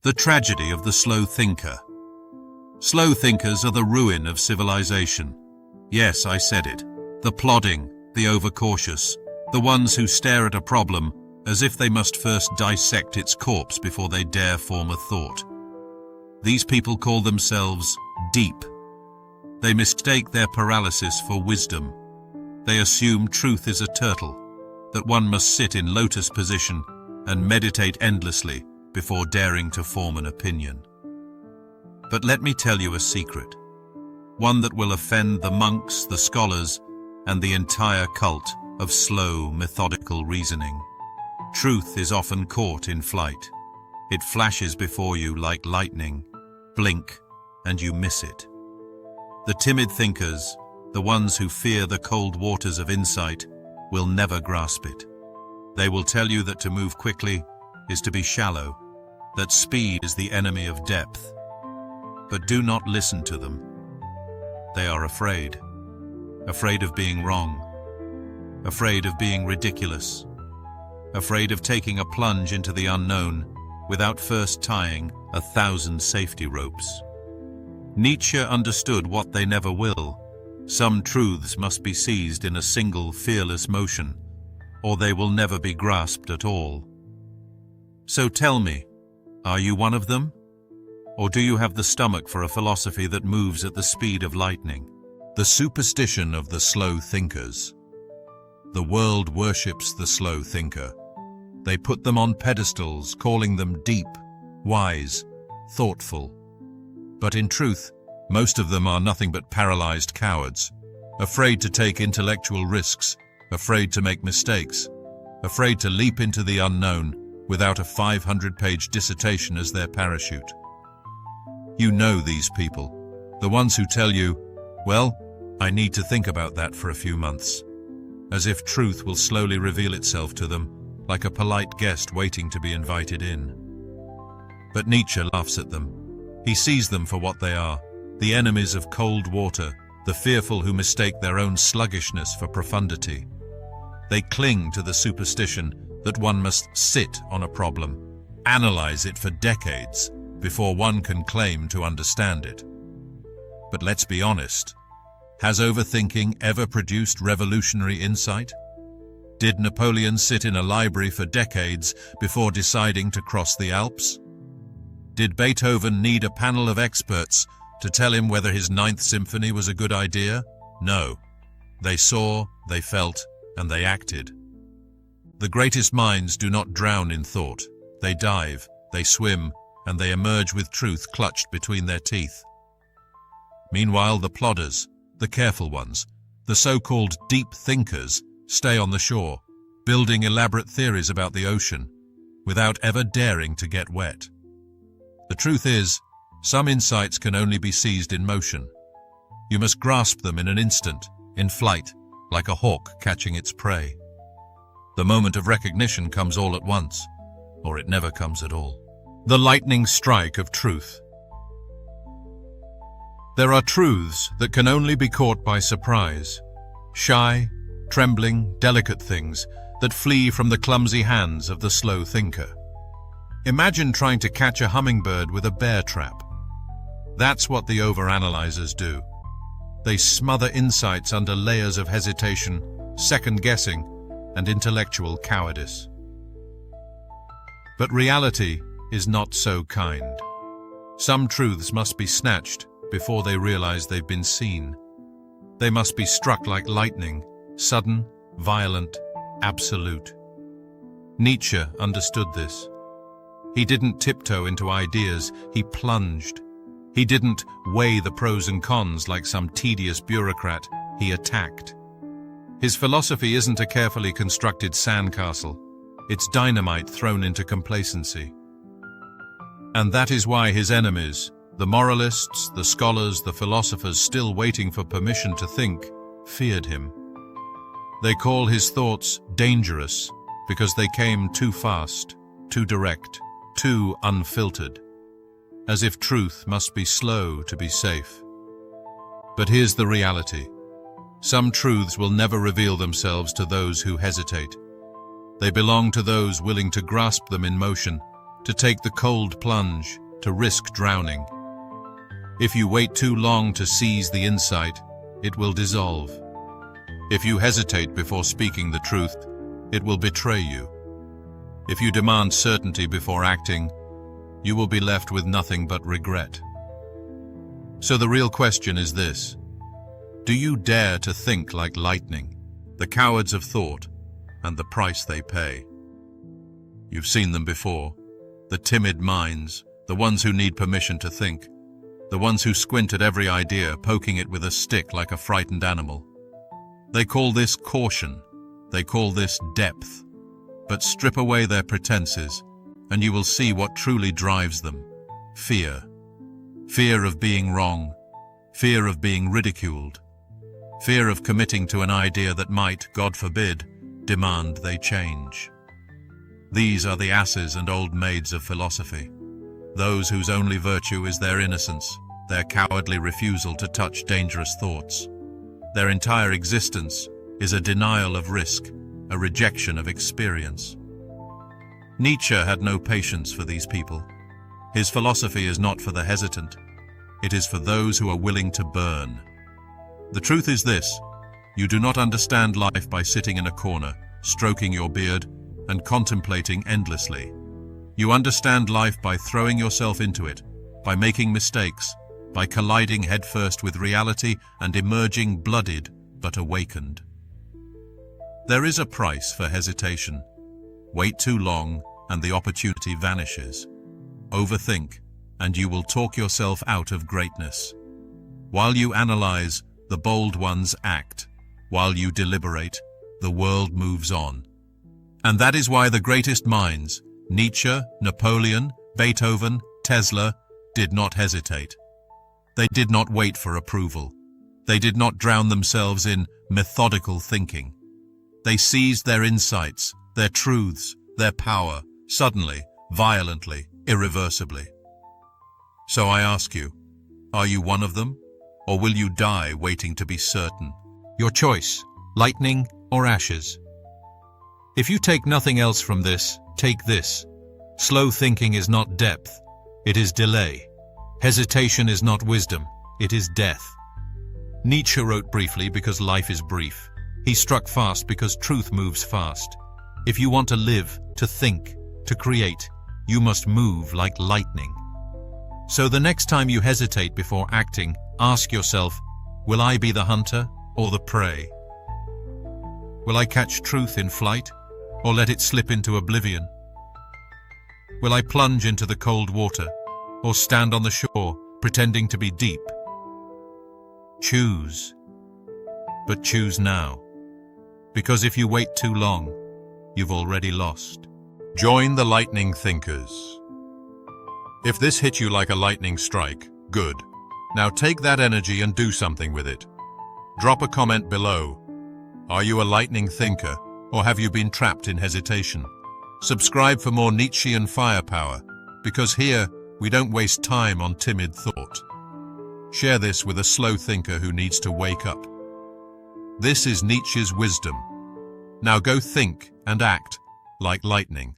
The tragedy of the slow thinker. Slow thinkers are the ruin of civilization. Yes, I said it. The plodding, the overcautious, the ones who stare at a problem as if they must first dissect its corpse before they dare form a thought. These people call themselves deep. They mistake their paralysis for wisdom. They assume truth is a turtle, that one must sit in lotus position and meditate endlessly before daring to form an opinion. But let me tell you a secret, one that will offend the monks, the scholars, and the entire cult of slow, methodical reasoning. Truth is often caught in flight. It flashes before you like lightning. Blink, and you miss it. The timid thinkers, the ones who fear the cold waters of insight, will never grasp it. They will tell you that to move quickly is to be shallow, that speed is the enemy of depth. But do not listen to them. They are afraid of being wrong, afraid of being ridiculous, afraid of taking a plunge into the unknown without first tying 1,000 safety ropes. Nietzsche understood what they never will. Some truths must be seized in a single fearless motion, or they will never be grasped at all. So tell me, are you one of them? Or do you have the stomach for a philosophy that moves at the speed of lightning? The superstition of the slow thinkers. The world worships the slow thinker. They put them on pedestals, calling them deep, wise, thoughtful. But in truth, most of them are nothing but paralyzed cowards, afraid to take intellectual risks, afraid to make mistakes, afraid to leap into the unknown without a 500-page dissertation as their parachute. You know these people, the ones who tell you, well, I need to think about that for a few months, as if truth will slowly reveal itself to them, like a polite guest waiting to be invited in. But Nietzsche laughs at them. He sees them for what they are, the enemies of cold water, the fearful who mistake their own sluggishness for profundity. They cling to the superstition that one must sit on a problem, analyze it for decades, before one can claim to understand it. But let's be honest, has overthinking ever produced revolutionary insight? Did Napoleon sit in a library for decades before deciding to cross the Alps? Did Beethoven need a panel of experts to tell him whether his Ninth Symphony was a good idea? No. They saw, they felt, and they acted. The greatest minds do not drown in thought. They dive, they swim, and they emerge with truth clutched between their teeth. Meanwhile, the plodders, the careful ones, the so-called deep thinkers, stay on the shore, building elaborate theories about the ocean, without ever daring to get wet. The truth is, some insights can only be seized in motion. You must grasp them in an instant, in flight, like a hawk catching its prey. The moment of recognition comes all at once, or it never comes at all. The lightning strike of truth. There are truths that can only be caught by surprise, shy, trembling, delicate things that flee from the clumsy hands of the slow thinker. Imagine trying to catch a hummingbird with a bear trap. That's what the overanalyzers do. They smother insights under layers of hesitation, second-guessing, and intellectual cowardice. But reality is not so kind. Some truths must be snatched before they realize they've been seen. They must be struck like lightning, sudden, violent, absolute. Nietzsche understood this. He didn't tiptoe into ideas, he plunged. He didn't weigh the pros and cons like some tedious bureaucrat, he attacked. His philosophy isn't a carefully constructed sandcastle, it's dynamite thrown into complacency. And that is why his enemies, the moralists, the scholars, the philosophers still waiting for permission to think, feared him. They call his thoughts dangerous because they came too fast, too direct, too unfiltered, as if truth must be slow to be safe. But here's the reality. Some truths will never reveal themselves to those who hesitate. They belong to those willing to grasp them in motion, to take the cold plunge, to risk drowning. If you wait too long to seize the insight, it will dissolve. If you hesitate before speaking the truth, it will betray you. If you demand certainty before acting, you will be left with nothing but regret. So the real question is this: do you dare to think like lightning, the cowards of thought, and the price they pay? You've seen them before, the timid minds, the ones who need permission to think, the ones who squint at every idea, poking it with a stick like a frightened animal. They call this caution, they call this depth. But strip away their pretenses, and you will see what truly drives them: fear. Fear of being wrong, fear of being ridiculed, fear of committing to an idea that might, God forbid, demand they change. These are the asses and old maids of philosophy, those whose only virtue is their innocence, their cowardly refusal to touch dangerous thoughts. Their entire existence is a denial of risk, a rejection of experience. Nietzsche had no patience for these people. His philosophy is not for the hesitant. It is for those who are willing to burn. The truth is this: you do not understand life by sitting in a corner, stroking your beard, and contemplating endlessly. You understand life by throwing yourself into it, by making mistakes, by colliding headfirst with reality and emerging bloodied but awakened. There is a price for hesitation. Wait too long and the opportunity vanishes. Overthink and you will talk yourself out of greatness. While you analyze, the bold ones act. While you deliberate, the world moves on. And that is why the greatest minds, Nietzsche, Napoleon, Beethoven, Tesla, did not hesitate. They did not wait for approval. They did not drown themselves in methodical thinking. They seized their insights, their truths, their power, suddenly, violently, irreversibly. So I ask you, are you one of them? Or will you die waiting to be certain? Your choice, lightning or ashes. If you take nothing else from this, take this. Slow thinking is not depth, it is delay. Hesitation is not wisdom, it is death. Nietzsche wrote briefly because life is brief. He struck fast because truth moves fast. If you want to live, to think, to create, you must move like lightning. So the next time you hesitate before acting, ask yourself, will I be the hunter or the prey? Will I catch truth in flight or let it slip into oblivion? Will I plunge into the cold water or stand on the shore pretending to be deep? Choose. But choose now. Because if you wait too long, you've already lost. Join the lightning thinkers. If this hit you like a lightning strike, good. Now take that energy and do something with it. Drop a comment below. Are you a lightning thinker, or have you been trapped in hesitation? Subscribe for more Nietzschean firepower, because here we don't waste time on timid thought. Share this with a slow thinker who needs to wake up. This is Nietzsche's wisdom. Now go think and act like lightning.